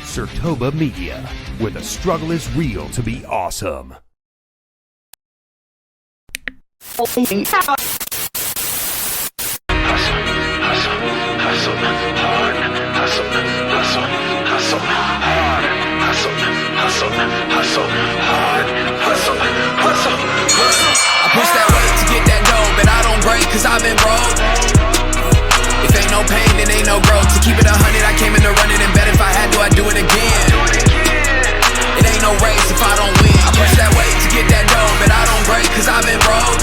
Sertoba Media, where the struggle is real to be awesome. I push that weight to get that dough, but I don't break cause I've been broke. If ain't no pain, then ain't no growth. To keep it 100, I came in to run it and bet if I had to, I'd do it again. It ain't no race if I don't win. I push that weight to get that dough, but I don't break cause I've been broke.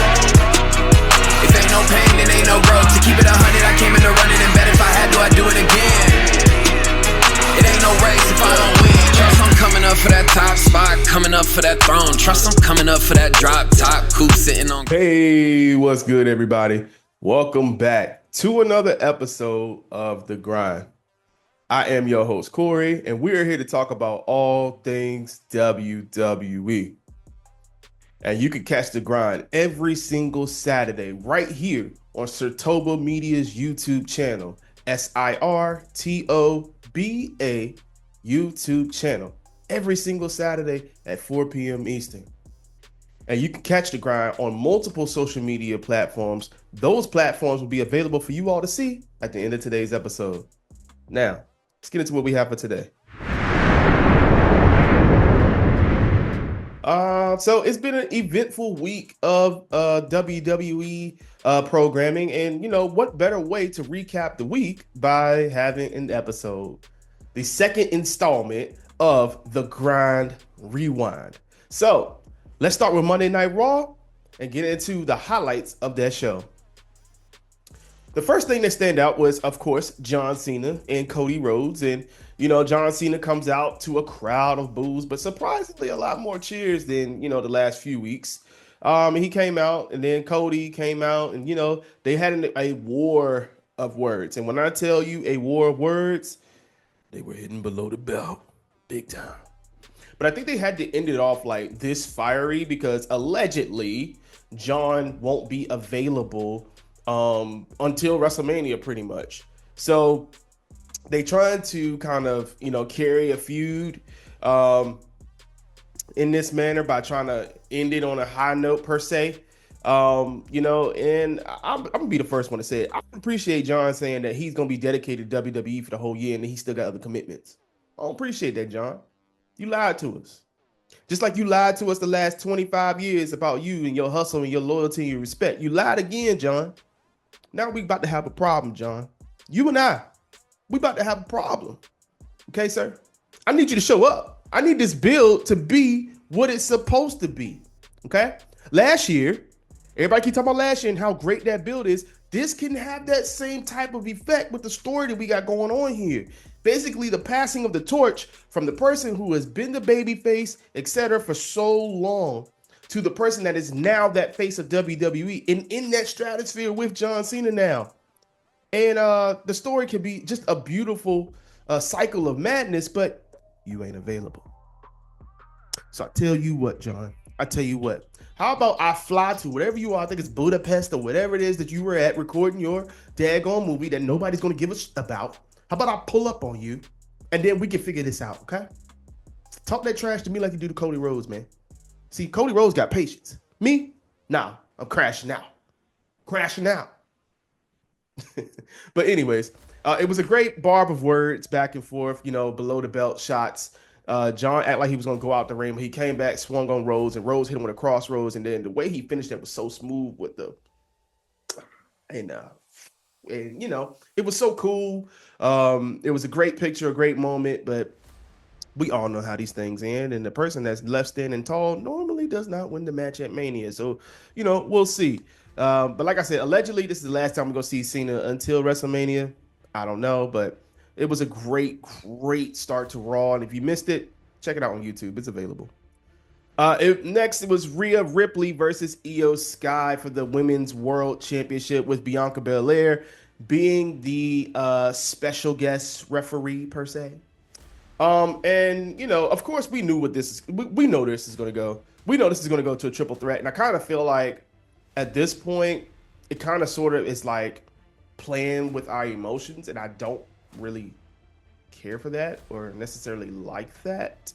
If ain't no pain, then ain't no growth. To keep it 100, I came in to run it and bet if I had to, I'd do it again. It ain't no race if I don't win. Trust I'm coming up for that top spot, coming up for that throne. Trust I'm coming up for that drop top, coupe sitting on. Hey, what's good, everybody? Welcome back to another episode of The Grind. I am your host, Korrey, and we're here to talk about all things WWE. And you can catch The Grind every single Saturday right here on Sertoba Media's YouTube channel, SIRTOBA YouTube channel, every single Saturday at 4 p.m. Eastern. And you can catch The Grind on multiple social media platforms. Those platforms will be available for you all to see at the end of today's episode. Now, let's get into what we have for today. So it's been an eventful week of WWE programming, and you know what better way to recap the week by having an episode, the second installment of The Grind Rewind. So let's start with Monday Night Raw and get into the highlights of that show. The first thing that stand out was, of course, John Cena and Codyrhodes. And, you know, John Cena comes out to a crowd of boos, but surprisingly a lot more cheers than, you know, the last few weeks. He came out, and then Cody came out, and, you know, they had a war of words. And when I tell you a war of words, they were hidden below the belt big time. But I think they had to end it off like this fiery because allegedly John won't be available until WrestleMania pretty much. So they tried to kind of, you know, carry a feud in this manner by trying to end it on a high note per se. You know, and I'm gonna be the first one to say it. I appreciate John saying that he's gonna be dedicated to WWE for the whole year and he still got other commitments. I don't appreciate that, John. You lied to us. Just like you lied to us the last 25 years about you and your hustle and your loyalty and your respect. You lied again, John. Now we about to have a problem, John. You and I, we about to have a problem. Okay, sir? I need you to show up. I need this build to be what it's supposed to be. Okay? Last year, everybody keep talking about last year and how great that build is. This can have that same type of effect with the story that we got going on here. Basically, the passing of the torch from the person who has been the babyface, etc., for so long to the person that is now that face of WWE and in that stratosphere with John Cena now. And the story can be just a beautiful cycle of madness, but you ain't available. So I tell you what, John, I tell you what. How about I fly to wherever you are, I think it's Budapest or whatever it is that you were at recording your daggone movie that nobody's going to give a shit about. How about I pull up on you and then we can figure this out, okay? Talk that trash to me like you do to Codyrhodes, man. See, Codyrhodes got patience. Me? Nah, I'm crashing out. Crashing out. But anyways, it was a great barb of words back and forth, you know, below the belt shots. John acted like he was going to go out the ring, but he came back, swung on Rhodes, and Rhodes hit him with a crossroads. And then the way he finished it was so smooth with the... And you know, it was so cool. It was a great picture, a great moment, but we all know how these things end, and the person that's left standing tall normally does not win the match at Mania. So, you know, we'll see. But like I said, allegedly, this is the last time we're going to see Cena until WrestleMania. I don't know, but it was a great, great start to Raw. And if you missed it, check it out on YouTube. It's available. Next, it was Rhea Ripley versus Io Sky for the Women's World Championship, with Bianca Belair being the special guest referee per se. And you know, of course, we knew what this is. We know this is going to go. We know this is going to go to a triple threat, and I kind of feel like at this point, it kind of sort of is like playing with our emotions, and I don't really care for that or necessarily like that.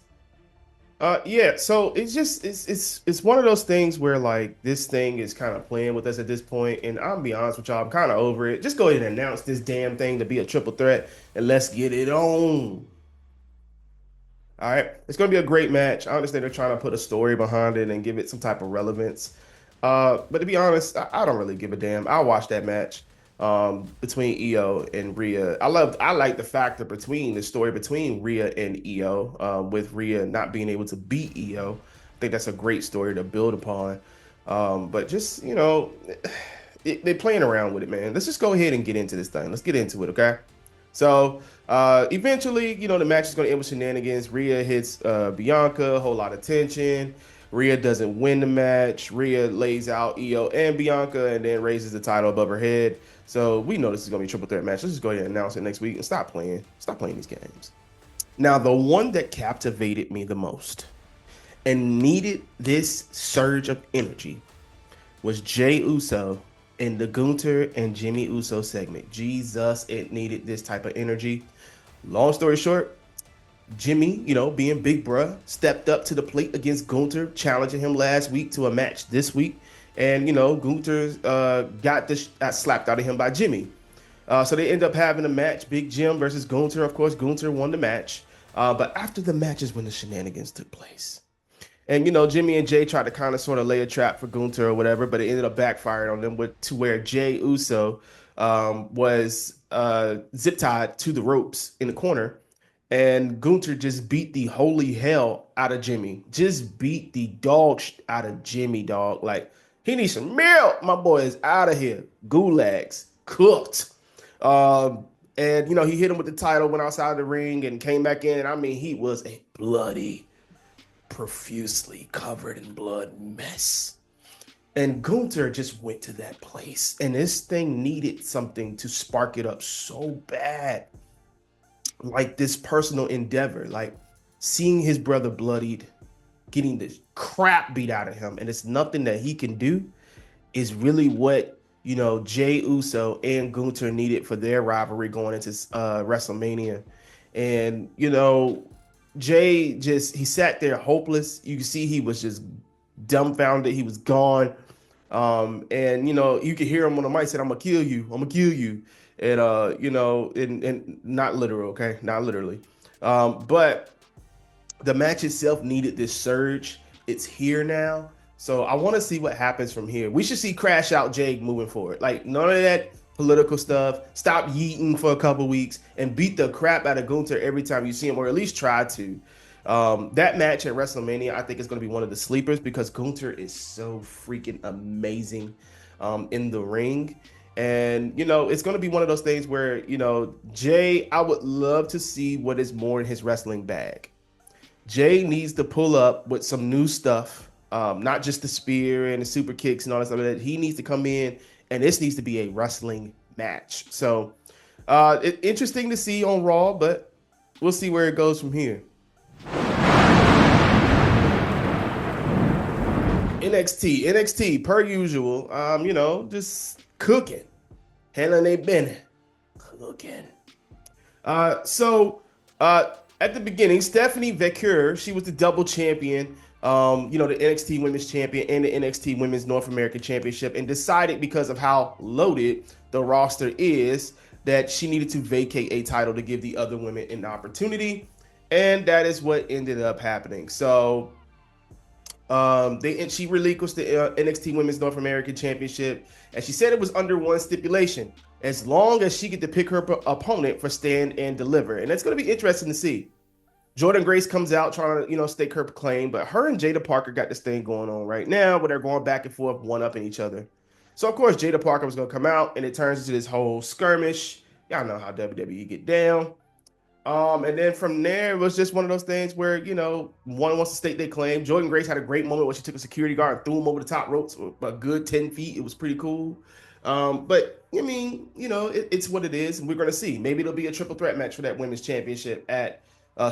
Yeah, so it's one of those things where like this thing is kind of playing with us at this point, and I'll be honest with y'all, I'm kind of over it. Just go ahead and announce this damn thing to be a triple threat, and let's get it on. All right, it's gonna be a great match. I understand they're trying to put a story behind it and give it some type of relevance. But to be honest, I don't really give a damn. I'll watch that match between Io and Rhea. I like the factor between the story between Rhea and Io, with Rhea not being able to beat Io. I think that's a great story to build upon. But just, they're playing around with it, man. Let's just go ahead and get into this thing. Let's get into it, okay? So eventually, the match is going to end with shenanigans. Rhea hits Bianca, a whole lot of tension. Rhea doesn't win the match. Rhea lays out Io and Bianca and then raises the title above her head. So we know this is going to be a triple threat match. Let's just go ahead and announce it next week and stop playing these games. Now, the one that captivated me the most and needed this surge of energy was Jey Uso in the Gunther and Jimmy Uso segment. Jesus, it needed this type of energy. Long story short, Jimmy, being big bruh, stepped up to the plate against Gunther, challenging him last week to a match this week. And, Gunther got slapped out of him by Jimmy. So they end up having a match, Big Jim versus Gunther. Of course, Gunther won the match. But after the match is when the shenanigans took place. And, Jimmy and Jay tried to kind of sort of lay a trap for Gunther or whatever, but it ended up backfiring on them to where Jey Uso was zip tied to the ropes in the corner. And Gunther just beat the holy hell out of Jimmy. Just beat the dog out of Jimmy, dog. Like, he needs some milk. My boy is out of here. Gulags. Cooked. And, he hit him with the title, went outside the ring, and came back in. I mean, he was a bloody, profusely covered in blood mess. And Gunther just went to that place. And this thing needed something to spark it up so bad. Like this personal endeavor, like seeing his brother bloodied, getting the crap beat out of him, and it's nothing that he can do, is really what, Jey Uso and Gunther needed for their rivalry going into WrestleMania. And, Jey he sat there hopeless. You can see he was just dumbfounded. He was gone. And, you could hear him on the mic saying, I'm going to kill you. I'm going to kill you. And, and not literal, okay? Not literally. But the match itself needed this surge. It's here now. So I want to see what happens from here. We should see Crash Out Jay moving forward. Like, none of that political stuff. Stop yeeting for a couple weeks and beat the crap out of Gunther every time you see him, or at least try to. That match at WrestleMania, I think, is going to be one of the sleepers because Gunther is so freaking amazing in the ring. And, it's going to be one of those things where, Jay, I would love to see what is more in his wrestling bag. Jay needs to pull up with some new stuff, not just the spear and the super kicks and all that stuff. That he needs to come in, and this needs to be a wrestling match. So interesting to see on Raw, but we'll see where it goes from here. NXT, per usual, just cooking, handling their business, cooking. So at the beginning, Stephanie Vecchur, she was the double champion, the NXT Women's Champion and the NXT Women's North American Championship, and decided because of how loaded the roster is that she needed to vacate a title to give the other women an opportunity, and that is what ended up happening. So she relinquished the NXT Women's North American Championship, and she said it was under one stipulation: as long as she get to pick her opponent for Stand and Deliver. And that's going to be interesting to see. Jordan Grace comes out trying to, stake her claim, but her and Jada Parker got this thing going on right now where they're going back and forth, one-upping each other. So, of course, Jada Parker was going to come out, and it turns into this whole skirmish. Y'all know how WWE get down. And then from there, it was just one of those things where, one wants to state their claim. Jordan Grace had a great moment where she took a security guard and threw him over the top ropes a good 10 feet. It was pretty cool. But I mean, it's what it is, and we're going to see. Maybe it'll be a triple threat match for that women's championship at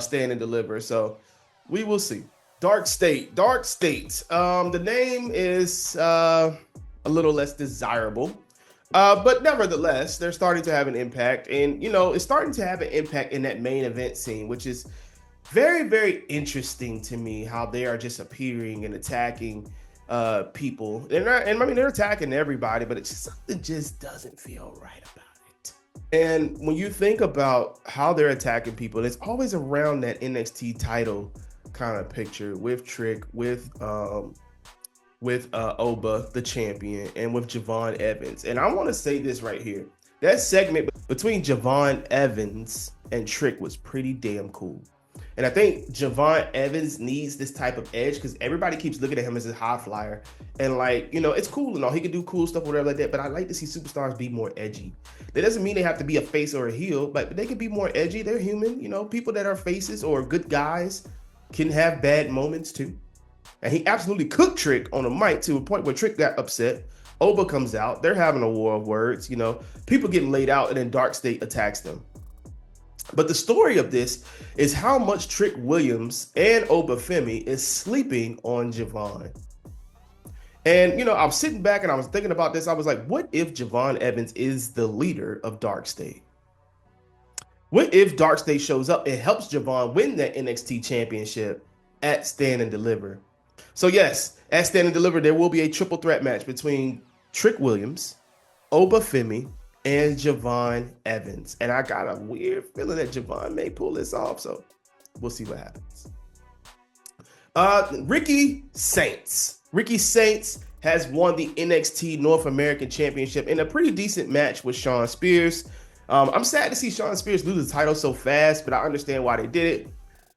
Stand and Deliver. So we will see. Dark State. The name is a little less desirable, But nevertheless, they're starting to have an impact, and it's starting to have an impact in that main event scene, which is very, very interesting to me. How they are just appearing and attacking people. They're not, and I mean they're attacking everybody, but it's just something just doesn't feel right about it. And when you think about how they're attacking people, it's always around that NXT title kind of picture with Trick, with Oba, the champion, and with Javon Evans. And I want to say this right here. That segment between Javon Evans and Trick was pretty damn cool. And I think Javon Evans needs this type of edge because everybody keeps looking at him as a high flyer. And it's cool and all. He can do cool stuff, whatever like that. But I like to see superstars be more edgy. That doesn't mean they have to be a face or a heel, but they can be more edgy. They're human. People that are faces or good guys can have bad moments too. And he absolutely cooked Trick on the mic to a point where Trick got upset. Oba comes out. They're having a war of words. People getting laid out, and then Dark State attacks them. But the story of this is how much Trick Williams and Oba Femi is sleeping on Javon. And, I was sitting back and I was thinking about this. I was like, what if Javon Evans is the leader of Dark State? What if Dark State shows up and helps Javon win that NXT championship at Stand and Deliver? So yes, at Stand and Deliver, there will be a triple threat match between Trick Williams, Oba Femi, and Javon Evans. And I got a weird feeling that Javon may pull this off. So we'll see what happens. Ricky Saints. Ricky Saints has won the NXT North American Championship in a pretty decent match with Shawn Spears. I'm sad to see Shawn Spears lose the title so fast, but I understand why they did it.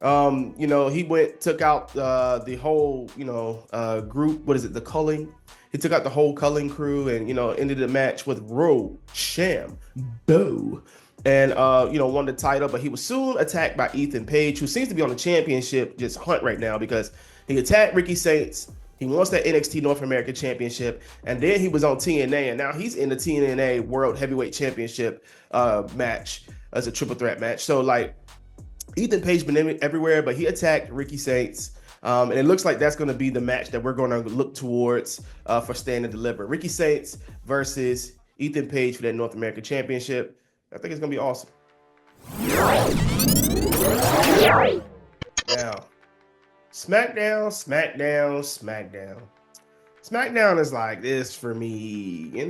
He took out the whole, group. What is it? The Culling. He took out the whole Culling crew and, ended the match with Rochambeau and, won the title. But he was soon attacked by Ethan Page, who seems to be on the championship just hunt right now because he attacked Ricky Saints. He wants that NXT North American Championship. And then he was on TNA, and now he's in the TNA World Heavyweight Championship match as a triple threat match. So, Ethan Page been everywhere, but he attacked Ricky Saints. And it looks like that's going to be the match that we're going to look towards for Stand and Deliver. Ricky Saints versus Ethan Page for that North American Championship. I think it's going to be awesome. Now, SmackDown. SmackDown is like this for me. I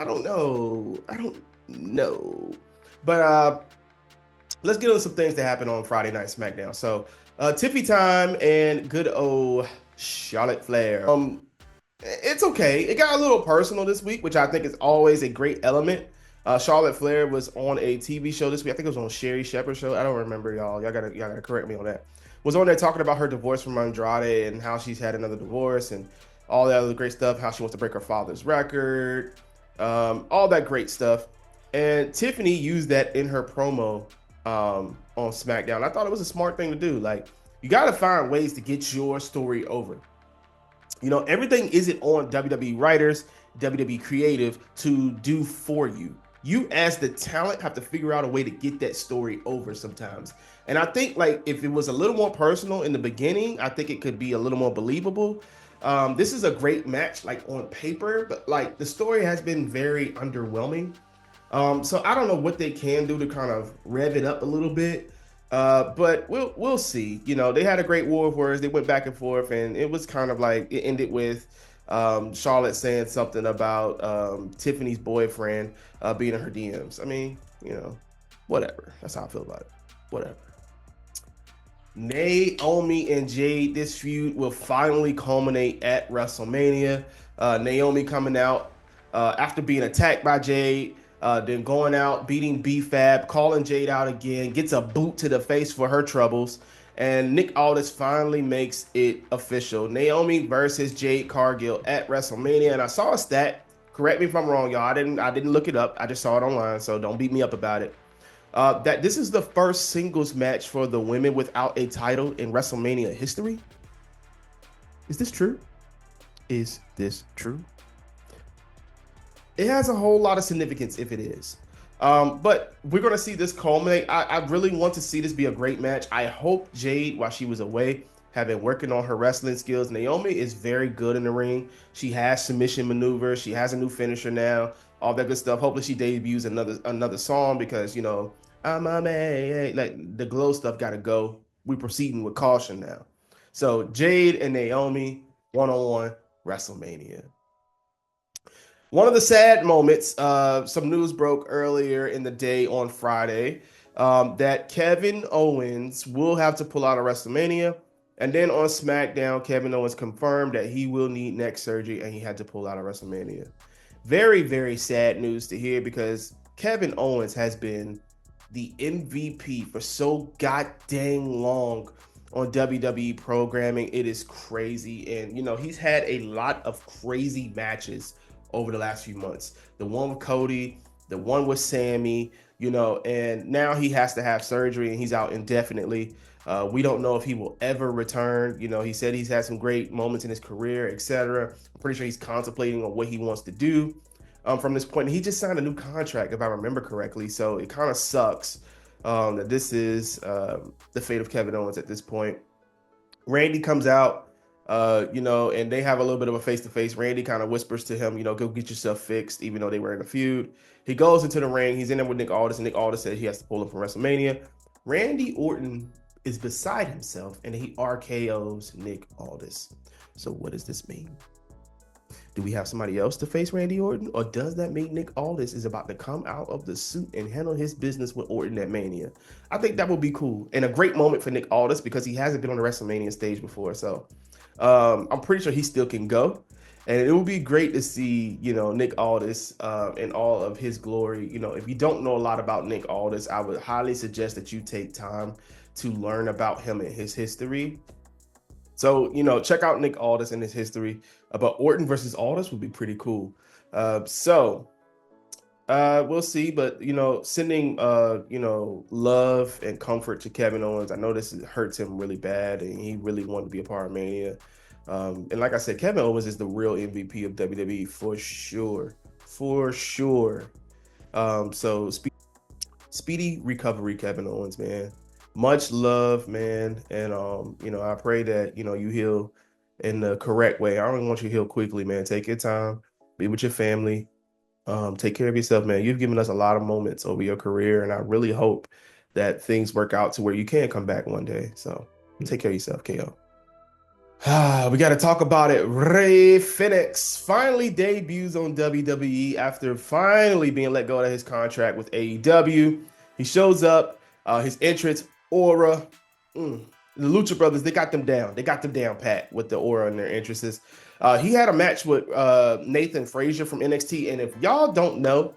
don't know. But let's get into some things that happened on Friday Night SmackDown. So, Tiffy time and good old Charlotte Flair. It's okay. It got a little personal this week, which I think is always a great element. Charlotte Flair was on a TV show this week. I think it was on Sherry Shepherd's show. I don't remember, y'all. Y'all gotta correct me on that. Was on there talking about her divorce from Andrade and how she's had another divorce and all that other great stuff. How she wants to break her father's record, all that great stuff. And Tiffany used that in her promo on SmackDown. I thought it was a smart thing to do. You got to find ways to get your story over. Everything isn't on WWE writers, WWE creative to do for you. You as the talent have to figure out a way to get that story over sometimes. And I think if it was a little more personal in the beginning, I think it could be a little more believable. This is a great match on paper, but the story has been very underwhelming. So I don't know what they can do to kind of rev it up a little bit. But we'll see. They had a great war of words. They went back and forth, and it was kind of it ended with Charlotte saying something about Tiffany's boyfriend being in her DMs. I mean, whatever. That's how I feel about it. Whatever. Naomi and Jade, this feud will finally culminate at WrestleMania. Naomi coming out after being attacked by Jade. Then going out, beating B-Fab, calling Jade out again, gets a boot to the face for her troubles, and Nick Aldis finally makes it official. Naomi versus Jade Cargill at WrestleMania, and I saw a stat. Correct me if I'm wrong, y'all. I didn't look it up. I just saw it online, so don't beat me up about it. That this is the first singles match for the women without a title in WrestleMania history. Is this true? Is this true? It has a whole lot of significance if it is. But we're going to see this culminate. I really want to see this be a great match. I hope Jade, while she was away, have been working on her wrestling skills. Naomi is very good in the ring. She has submission maneuvers. She has a new finisher now. all that good stuff. Hopefully she debuts another song because, you know, I'm a man, like the glow stuff got to go. We're proceeding with caution now. So Jade and Naomi one-on-one WrestleMania. One of the sad moments, some news broke earlier in the day on Friday that Kevin Owens will have to pull out of WrestleMania. And then on SmackDown, Kevin Owens confirmed that he will need neck surgery and he had to pull out of WrestleMania. Very, very sad news to hear because Kevin Owens has been the MVP for so goddamn long on WWE programming. It is crazy. And, you know, he's had a lot of crazy matches over the last few months. The one with Cody, the one with Sammy, you know, and now he has to have surgery and he's out indefinitely. We don't know if he will ever return. You know, he said he's had some great moments in his career, etc. I'm pretty sure he's contemplating on what he wants to do from this point. He just signed a new contract, if I remember correctly. So it kind of sucks that this is the fate of Kevin Owens at this point. Randy comes out, you know, and they have a little bit of a face-to-face. Randy kind of whispers to him, you know, go get yourself fixed, even though they were in a feud. He goes into the ring. He's in there with Nick Aldis, and Nick Aldis said he has to pull him from WrestleMania. Randy Orton is beside himself, and he RKOs Nick Aldis. So what does this mean? Do we have somebody else to face Randy Orton? Or does that mean Nick Aldis is about to come out of the suit and handle his business with Orton at Mania? I think that would be cool. And a great moment for Nick Aldis because he hasn't been on the WrestleMania stage before. So I'm pretty sure he still can go. And it would be great to see, you know, Nick Aldis in all of his glory. You know, if you don't know a lot about Nick Aldis, I would highly suggest that you take time to learn about him and his history. So, you know, check out Nick Aldis and his history. But Orton versus Aldis would be pretty cool. We'll see. But, you know, sending, you know, love and comfort to Kevin Owens. I know this hurts him really bad, and he really wanted to be a part of Mania. And like I said, Kevin Owens is the real MVP of WWE for sure. For sure. So speedy recovery, Kevin Owens, man. Much love, man. And, you know, I pray that, you know, you heal in the correct way. I don't want you to heal quickly, man. Take your time. Be with your family. Take care of yourself, man. You've given us a lot of moments over your career, and I really hope that things work out to where you can come back one day. So take care of yourself, KO. We got to talk about it. Rey Fenix finally debuts on WWE after finally being let go of his contract with AEW. He shows up, his entrance, aura. The Lucha Brothers, they got them down. They got them down pat with the aura and their entrances. He had a match with Nathan Frazier from NXT. And if y'all don't know,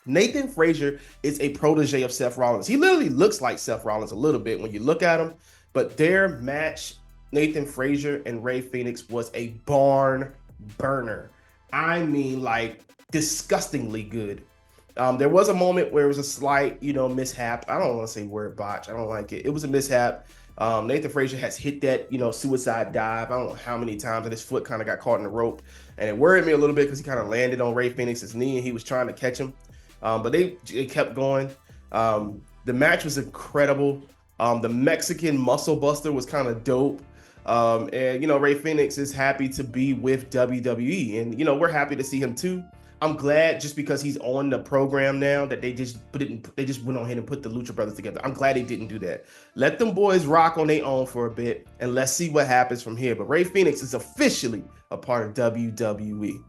Nathan Frazier is a protege of Seth Rollins. He literally looks like Seth Rollins a little bit when you look at him. But their match, Nathan Frazier and Rey Fenix, was a barn burner. I mean, like, disgustingly good. There was a moment where it was a slight, you know, mishap. I don't want to say word botch. I don't like it. It was a mishap. Nathan Frazier has hit that, you know, suicide dive. I don't know how many times, and his foot kind of got caught in the rope. And it worried me a little bit because he kind of landed on Rey Fenix's knee and he was trying to catch him. But they kept going. The match was incredible. The Mexican Muscle Buster was kind of dope. And, you know, Rey Fenix is happy to be with WWE. And, you know, we're happy to see him too. I'm glad just because he's on the program now that they just went on ahead and put the Lucha Brothers together. I'm glad they didn't do that. Let them boys rock on their own for a bit and let's see what happens from here. But Rey Fenix is officially a part of WWE.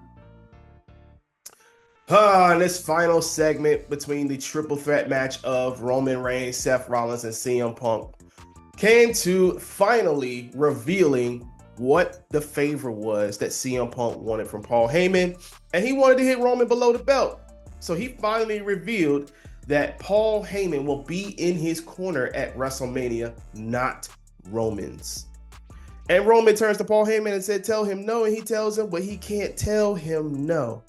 And this final segment between the triple threat match of Roman Reigns, Seth Rollins, and CM Punk came to finally revealing what the favor was that CM Punk wanted from Paul Heyman, and he wanted to hit Roman below the belt. So he finally revealed that Paul Heyman will be in his corner at WrestleMania, not Roman's. And Roman turns to Paul Heyman and said, tell him no, and he tells him, but he can't tell him no.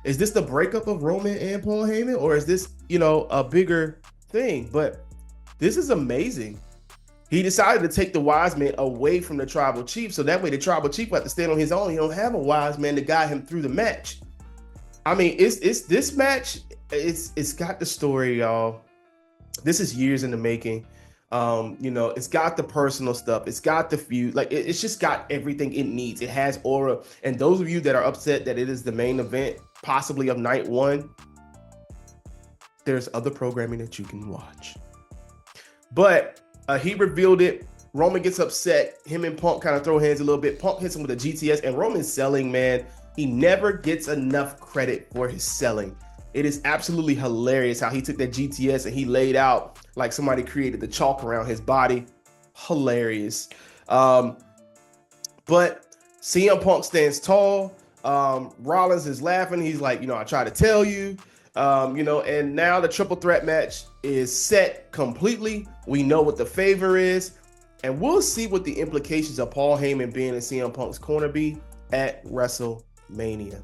Is this the breakup of Roman and Paul Heyman, or is this, you know, a bigger thing? But this is amazing. He decided to take the wise man away from the tribal chief, so that way the tribal chief will have to stand on his own. He don't have a wise man to guide him through the match. I mean, it's this match. It's got the story, y'all. This is years in the making. You know, it's got the personal stuff. It's got the feud. Like it's just got everything it needs. It has aura. And those of you that are upset that it is the main event, possibly of night one, there's other programming that you can watch. But he revealed it. Roman gets upset. Him and Punk kind of throw hands a little bit. Punk hits him with a GTS, and Roman's selling, man. He never gets enough credit for his selling. It is absolutely hilarious how he took that GTS and he laid out like somebody created the chalk around his body. Hilarious. But CM Punk stands tall. Rollins is laughing. He's like, I tried to tell you. And now the triple threat match is set completely. We know what the favor is, and we'll see what the implications of Paul Heyman being in CM Punk's corner be at WrestleMania.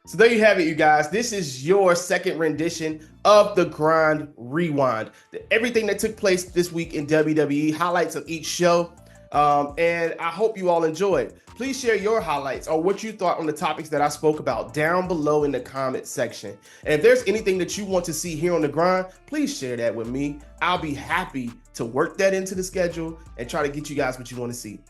So there you have it, you guys. This is your second rendition of the Grind Rewind. Everything that took place this week in WWE, highlights of each show. And I hope you all enjoyed. Please share your highlights or what you thought on the topics that I spoke about down below in the comment section. And if there's anything that you want to see here on The Grind, please share that with me. I'll be happy to work that into the schedule and try to get you guys what you want to see.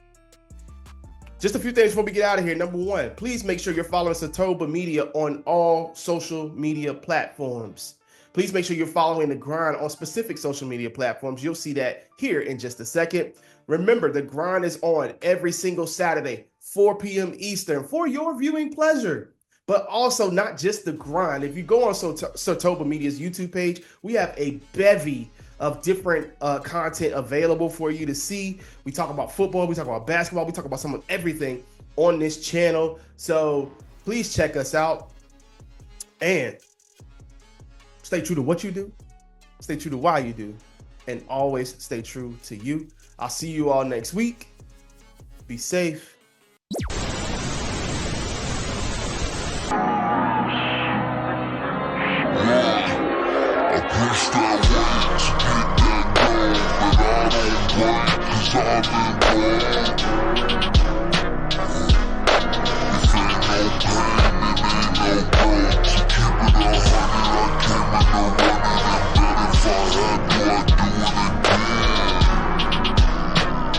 Just a few things before we get out of here. Number one, please make sure you're following Satoba Media on all social media platforms. Please make sure you're following The Grind on specific social media platforms. You'll see that here in just a second. Remember, The Grind is on every single Saturday, 4 p.m. Eastern, for your viewing pleasure. But also not just The Grind. If you go on Satoba Media's YouTube page, we have a bevy of different content available for you to see. We talk about football, we talk about basketball, we talk about some of everything on this channel. So please check us out and stay true to what you do, stay true to why you do, and always stay true to you. I'll see you all next week. Be safe. I push that way to get that gold, but I don't break 'cause I've been wrong.